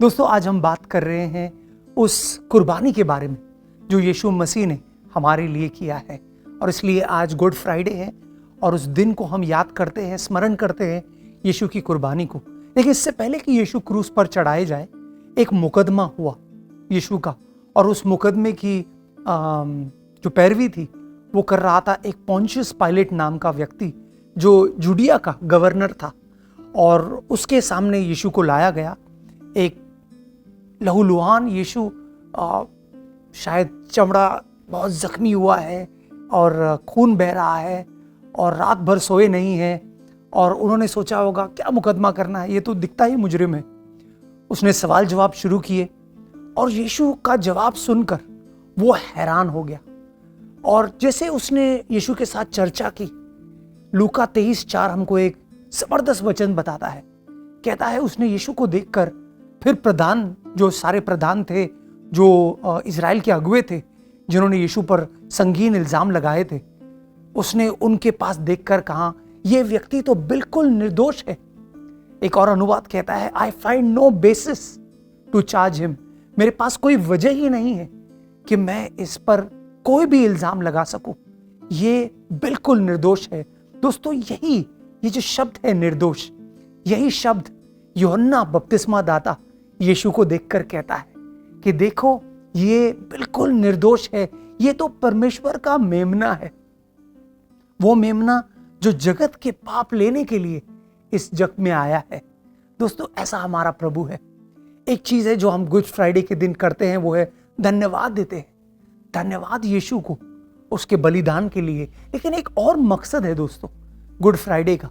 दोस्तों, आज हम बात कर रहे हैं उस कुर्बानी के बारे में जो यीशु मसीह ने हमारे लिए किया है। और इसलिए आज गुड फ्राइडे है और उस दिन को हम याद करते हैं, स्मरण करते हैं यीशु की कुर्बानी को। लेकिन इससे पहले कि यीशु क्रूस पर चढ़ाए जाए, एक मुकदमा हुआ यीशु का, और उस मुकदमे की जो पैरवी थी वो कर रहा था एक पोंटियस पायलट नाम का व्यक्ति, जो जूडिया का गवर्नर था। और उसके सामने यीशु को लाया गया। एक लहूलुहान यीशु, शायद चमड़ा बहुत जख्मी हुआ है और खून बह रहा है और रात भर सोए नहीं है। और उन्होंने सोचा होगा क्या मुकदमा करना है, ये तो दिखता ही मुजरिम है। उसने सवाल जवाब शुरू किए और यीशु का जवाब सुनकर वो हैरान हो गया। और जैसे उसने यीशु के साथ चर्चा की, लूका 23:4 हमको एक जबरदस्त वचन बताता है। कहता है उसने यीशु को देखकर फिर प्रधान, जो सारे प्रधान थे, जो इजराइल के अगुवे थे, जिन्होंने यीशु पर संगीन इल्जाम लगाए थे, उसने उनके पास देखकर कहा, यह व्यक्ति तो बिल्कुल निर्दोष है। एक और अनुवाद कहता है, I find no basis to charge him. मेरे पास कोई वजह ही नहीं है कि मैं इस पर कोई भी इल्जाम लगा सकूं। ये बिल्कुल निर्दोष है। दोस्तों, ये जो शब्द है निर्दोष, यही शब्द यूहन्ना बपतिस्मा दाता यीशु को देखकर कहता है कि देखो, ये बिल्कुल निर्दोष है। ये तो परमेश्वर का मेमना है, वो मेमना जो जगत के पाप लेने के लिए इस जग में आया है। दोस्तों, ऐसा हमारा प्रभु है। एक चीज है जो हम गुड फ्राइडे के दिन करते हैं, वो है धन्यवाद देते हैं। धन्यवाद यीशु को उसके बलिदान के लिए। लेकिन एक और मकसद है दोस्तों गुड फ्राइडे का,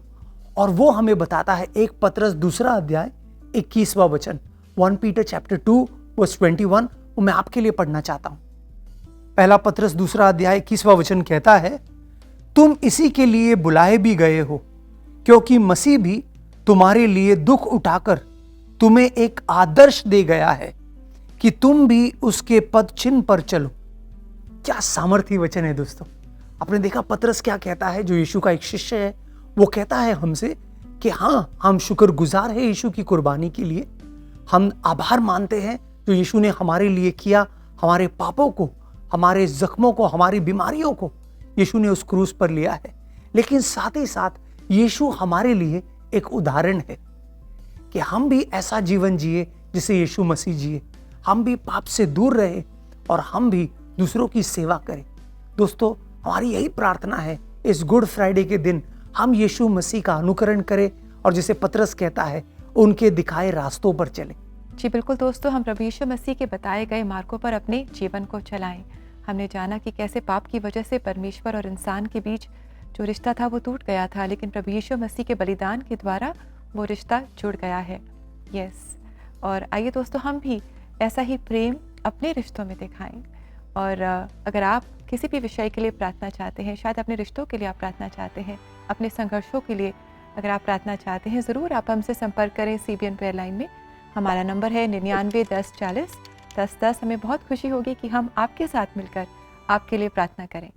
और वो हमें बताता है 1 पतरस 2 अध्याय 21वां वचन, 1 पीटर चैप्टर 2 वर्स 21। वो मैं आपके लिए पढ़ना चाहता हूं। 1 पतरस 2 अध्याय 21वां वचन कहता है, तुम इसी के लिए बुलाए भी गए हो, क्योंकि मसीह भी तुम्हारे लिए दुख उठाकर तुम्हें एक आदर्श दे गया है कि तुम भी उसके पद चिन्ह पर चलो। क्या सामर्थी वचन है दोस्तों। आपने देखा पतरस क्या कहता है, जो यीशु का एक शिष्य है। वो कहता है हमसे कि हाँ, हम शुक्रगुजार हैं यीशु की कुर्बानी के लिए। हम आभार मानते हैं जो यीशु ने हमारे लिए किया। हमारे पापों को, हमारे जख्मों को, हमारी बीमारियों को यीशु ने उस क्रूस पर लिया है। लेकिन साथ ही साथ यीशु हमारे लिए एक उदाहरण है कि हम भी ऐसा जीवन जिए जिसे यीशु मसीह जिए। हम भी पाप से दूर रहे और हम भी दूसरों की सेवा करें। दोस्तों, हमारी यही प्रार्थना है इस गुड फ्राइडे के दिन, हम यीशु मसीह का अनुकरण करें और जिसे पतरस कहता है, उनके दिखाए रास्तों पर चलें। जी बिल्कुल दोस्तों, हम प्रभु यीशु मसीह के बताए गए मार्गों पर अपने जीवन को चलाएं। हमने जाना कि कैसे पाप की वजह से परमेश्वर और इंसान के बीच जो रिश्ता था वो टूट गया था, लेकिन प्रभु यीशु मसीह के बलिदान के द्वारा वो रिश्ता जुड़ गया है। यस, और आइए दोस्तों, हम भी ऐसा ही प्रेम अपने रिश्तों में दिखाएं। और अगर आप किसी भी विषय के लिए प्रार्थना चाहते हैं, शायद अपने रिश्तों के लिए आप प्रार्थना चाहते हैं, अपने संघर्षों के लिए अगर आप प्रार्थना चाहते हैं, ज़रूर आप हमसे संपर्क करें CBN प्रेयर लाइन में। हमारा नंबर है 99 10 40 10 10। हमें बहुत खुशी होगी कि हम आपके साथ मिलकर आपके लिए प्रार्थना करें।